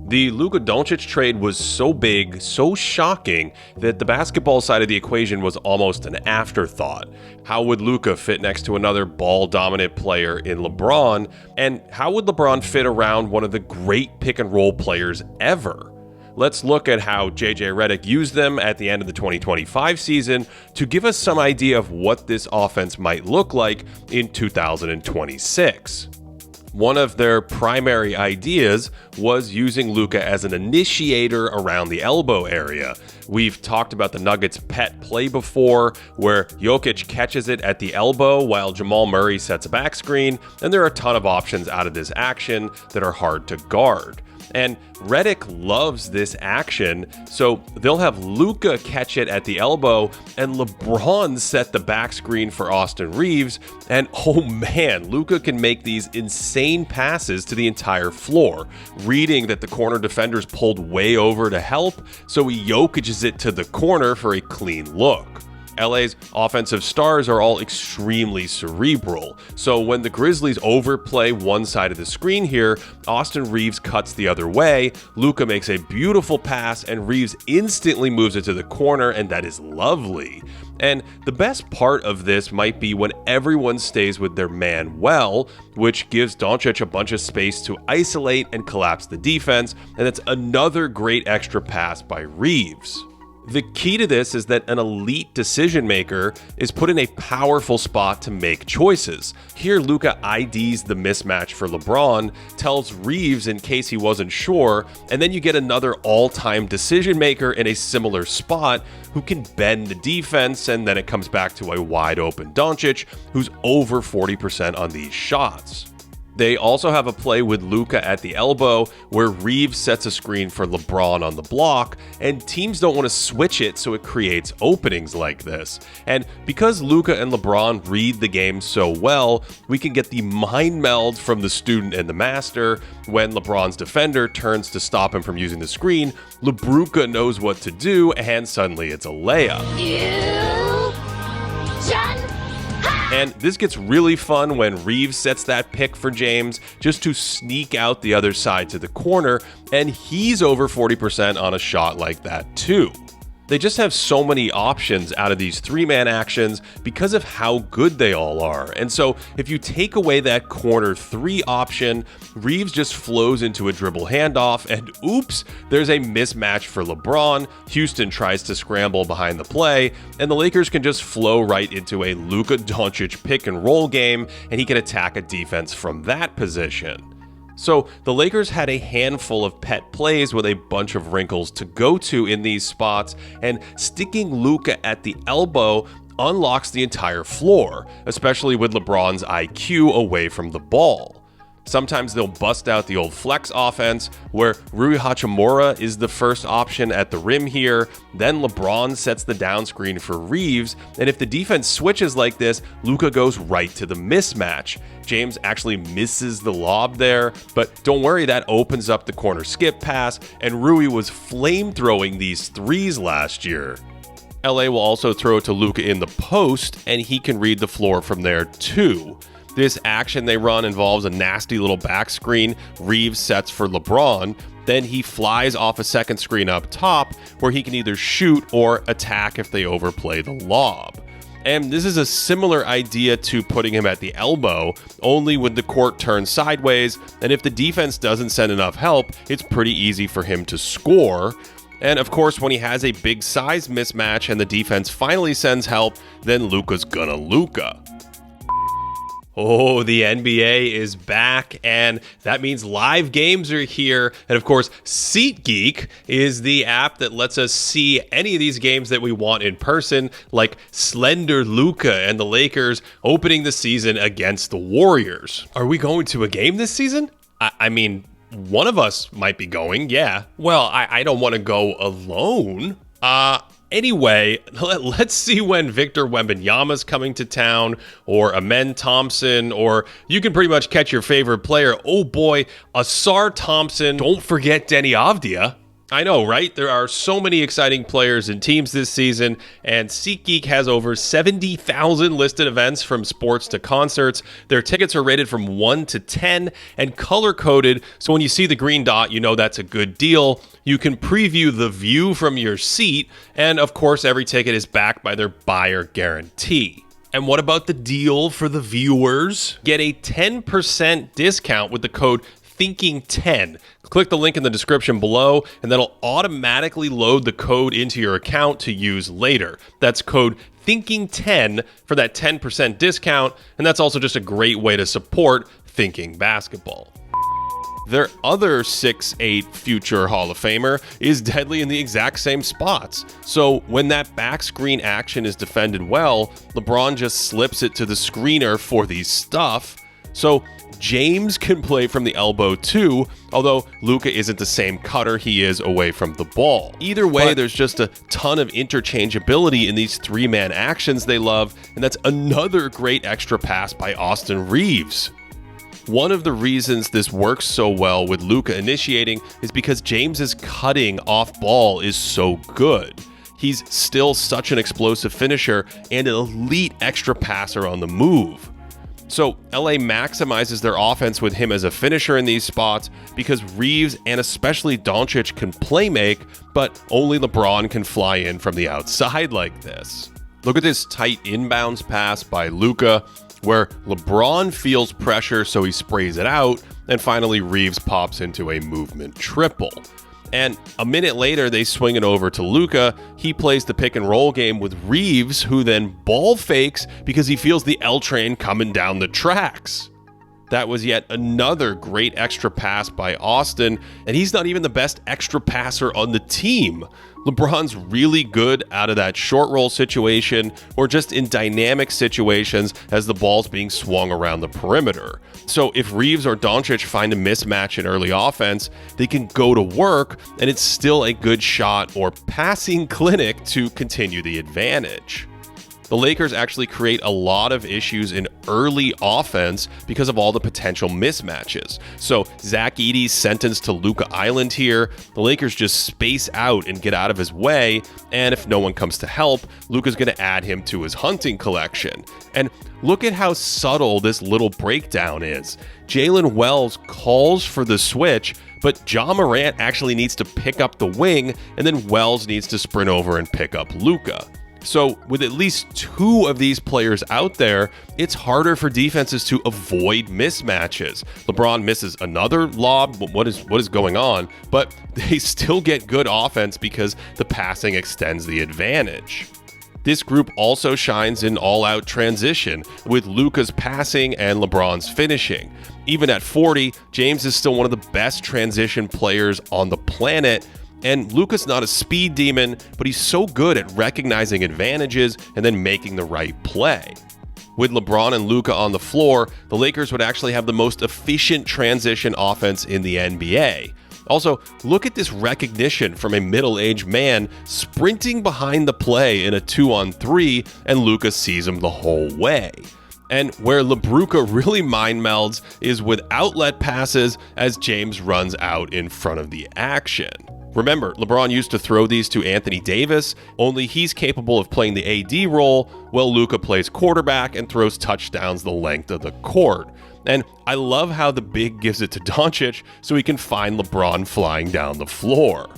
The Luka Doncic trade was so big, so shocking, that the basketball side of the equation was almost an afterthought. How would Luka fit next to another ball-dominant player in LeBron? And how would LeBron fit around one of the great pick-and-roll players ever? Let's look at how JJ Redick used them at the end of the 2025 season to give us some idea of what this offense might look like in 2026. One of their primary ideas was using Luka as an initiator around the elbow area. We've talked about the Nuggets' pet play before, where Jokic catches it at the elbow while Jamal Murray sets a back screen, and there are a ton of options out of this action that are hard to guard. And Redick loves this action, so they'll have Luka catch it at the elbow and LeBron set the back screen for Austin Reeves, and oh man, Luka can make these insane passes to the entire floor, reading that the corner defender's pulled way over to help, so he Jokic's it to the corner for a clean look. LA's offensive stars are all extremely cerebral, so when the Grizzlies overplay one side of the screen here, Austin Reeves cuts the other way, Luka makes a beautiful pass, and Reeves instantly moves it to the corner, and that is lovely. And the best part of this might be when everyone stays with their man well, which gives Doncic a bunch of space to isolate and collapse the defense, and it's another great extra pass by Reeves. The key to this is that an elite decision maker is put in a powerful spot to make choices. Here, Luka IDs the mismatch for LeBron, tells Reeves in case he wasn't sure, and then you get another all-time decision maker in a similar spot who can bend the defense, and then it comes back to a wide-open Doncic who's over 40% on these shots. They also have a play with Luka at the elbow where Reeves sets a screen for LeBron on the block, and teams don't want to switch it, so it creates openings like this. And because Luka and LeBron read the game so well, we can get the mind meld from the student and the master. When LeBron's defender turns to stop him from using the screen, LeBruka knows what to do, and suddenly it's a layup. And this gets really fun when Reeves sets that pick for James just to sneak out the other side to the corner, and he's over 40% on a shot like that too. They just have so many options out of these three-man actions because of how good they all are. And so if you take away that corner three option, Reeves just flows into a dribble handoff, and oops, there's a mismatch for LeBron. Houston tries to scramble behind the play, and the Lakers can just flow right into a Luka Doncic pick and roll game, and he can attack a defense from that position. So the Lakers had a handful of pet plays with a bunch of wrinkles to go to in these spots, and sticking Luka at the elbow unlocks the entire floor, especially with LeBron's IQ away from the ball. Sometimes they'll bust out the old flex offense, where Rui Hachimura is the first option at the rim here, then LeBron sets the down screen for Reeves, and if the defense switches like this, Luka goes right to the mismatch. James actually misses the lob there, but don't worry, that opens up the corner skip pass, and Rui was flame-throwing these threes last year. LA will also throw it to Luka in the post, and he can read the floor from there too. This action they run involves a nasty little back screen Reeves sets for LeBron, then he flies off a second screen up top where he can either shoot or attack if they overplay the lob. And this is a similar idea to putting him at the elbow, only when the court turns sideways, and if the defense doesn't send enough help, it's pretty easy for him to score. And of course, when he has a big size mismatch and the defense finally sends help, then Luka's gonna Luka. Oh, the NBA is back, and that means live games are here. And of course, SeatGeek is the app that lets us see any of these games that we want in person, like Slender Luka and the Lakers opening the season against the Warriors. Are we going to a game this season? I mean, one of us might be going, yeah. Well, I don't want to go alone. Anyway, let's see when Victor Wembanyama's coming to town, or Amen Thompson, or you can pretty much catch your favorite player. Oh boy, Asar Thompson. Don't forget Denny Avdia. I know, right? There are so many exciting players and teams this season, and SeatGeek has over 70,000 listed events from sports to concerts. Their tickets are rated from 1 to 10 and color-coded, so when you see the green dot, you know that's a good deal. You can preview the view from your seat, and of course, every ticket is backed by their buyer guarantee. And what about the deal for the viewers? Get a 10% discount with the code Thinking10. Click the link in the description below, and that'll automatically load the code into your account to use later. That's code Thinking10 for that 10% discount, and that's also just a great way to support Thinking Basketball. Their other 6'8" future Hall of Famer is deadly in the exact same spots. So when that back screen action is defended well, LeBron just slips it to the screener for the stuff. So James can play from the elbow too, although Luka isn't the same cutter he is away from the ball. Either way, there's just a ton of interchangeability in these three-man actions they love, and that's another great extra pass by Austin Reaves. One of the reasons this works so well with Luka initiating is because James's cutting off ball is so good. He's still such an explosive finisher and an elite extra passer on the move. So LA maximizes their offense with him as a finisher in these spots because Reaves and especially Doncic can play make, but only LeBron can fly in from the outside like this. Look at this tight inbounds pass by Luka, where LeBron feels pressure so he sprays it out, and finally Reaves pops into a movement triple. And a minute later, they swing it over to Luka. He plays the pick and roll game with Reaves, who then ball fakes because he feels the L train coming down the tracks. That was yet another great extra pass by Austin, and he's not even the best extra passer on the team. LeBron's really good out of that short roll situation or just in dynamic situations as the ball's being swung around the perimeter. So if Reaves or Doncic find a mismatch in early offense, they can go to work and it's still a good shot or passing clinic to continue the advantage. The Lakers actually create a lot of issues in early offense because of all the potential mismatches. So Zach Edey's sentenced to Luka Island here. The Lakers just space out and get out of his way, and if no one comes to help, Luka's going to add him to his hunting collection. And look at how subtle this little breakdown is. Jalen Wells calls for the switch, but Ja Morant actually needs to pick up the wing, and then Wells needs to sprint over and pick up Luka. So with at least two of these players out there, it's harder for defenses to avoid mismatches. LeBron misses another lob. What is going on? But they still get good offense because the passing extends the advantage. This group also shines in all-out transition with Luka's passing and LeBron's finishing. Even at 40, James is still one of the best transition players on the planet. And Luka's not a speed demon, but he's so good at recognizing advantages and then making the right play. With LeBron and Luka on the floor, the Lakers would actually have the most efficient transition offense in the NBA. Also, look at this recognition from a middle-aged man sprinting behind the play in a 2-on-3, and Luka sees him the whole way. And where LeBruca really mind melds is with outlet passes as James runs out in front of the action. Remember, LeBron used to throw these to Anthony Davis, only he's capable of playing the AD role, while Luka plays quarterback and throws touchdowns the length of the court. And I love how the big gives it to Doncic so he can find LeBron flying down the floor.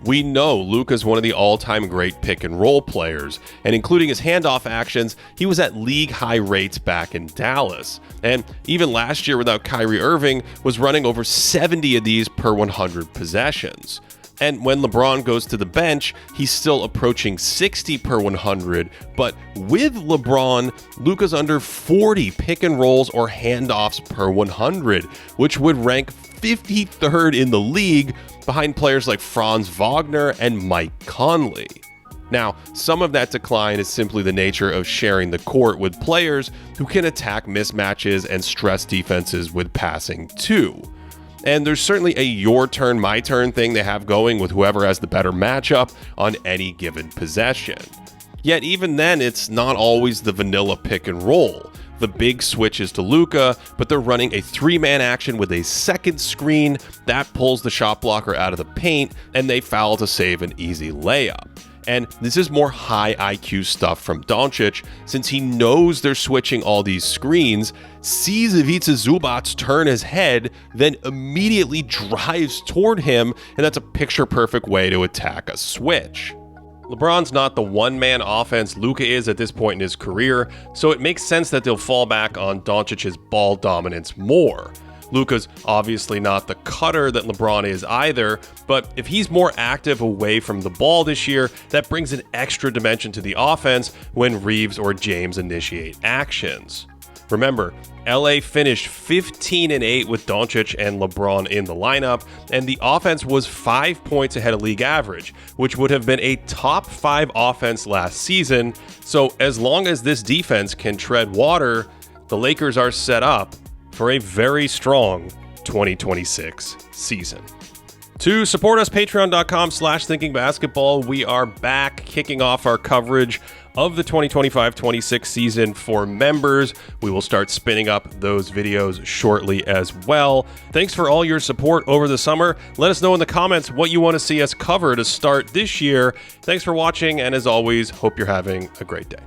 We know Luka's one of the all-time great pick-and-roll players, and including his handoff actions, he was at league-high rates back in Dallas. And even last year without Kyrie Irving, was running over 70 of these per 100 possessions. And when LeBron goes to the bench, he's still approaching 60 per 100, but with LeBron, Luka's under 40 pick-and-rolls or handoffs per 100, which would rank 53rd in the league, behind players like Franz Wagner and Mike Conley. Now, some of that decline is simply the nature of sharing the court with players who can attack mismatches and stress defenses with passing too. And there's certainly a your turn, my turn thing they have going with whoever has the better matchup on any given possession. Yet even then, it's not always the vanilla pick and roll. The big switch is to Luka, but they're running a 3-man action with a second screen. That pulls the shot blocker out of the paint, and they foul to save an easy layup. And this is more high IQ stuff from Doncic, since he knows they're switching all these screens, sees Ivica Zubac turn his head, then immediately drives toward him, and that's a picture-perfect way to attack a switch. LeBron's not the one-man offense Luka is at this point in his career, so it makes sense that they'll fall back on Doncic's ball dominance more. Luka's obviously not the cutter that LeBron is either, but if he's more active away from the ball this year, that brings an extra dimension to the offense when Reeves or James initiate actions. Remember, LA finished 15-8 with Doncic and LeBron in the lineup, and the offense was 5 points ahead of league average, which would have been a top 5 offense last season. So as long as this defense can tread water, the Lakers are set up for a very strong 2026 season. To support us, patreon.com/thinkingbasketball. We are back kicking off our coverage of the 2025-26 season for members. We will start spinning up those videos shortly as well. Thanks for all your support over the summer. Let us know in the comments what you want to see us cover to start this year. Thanks for watching, and as always, hope you're having a great day.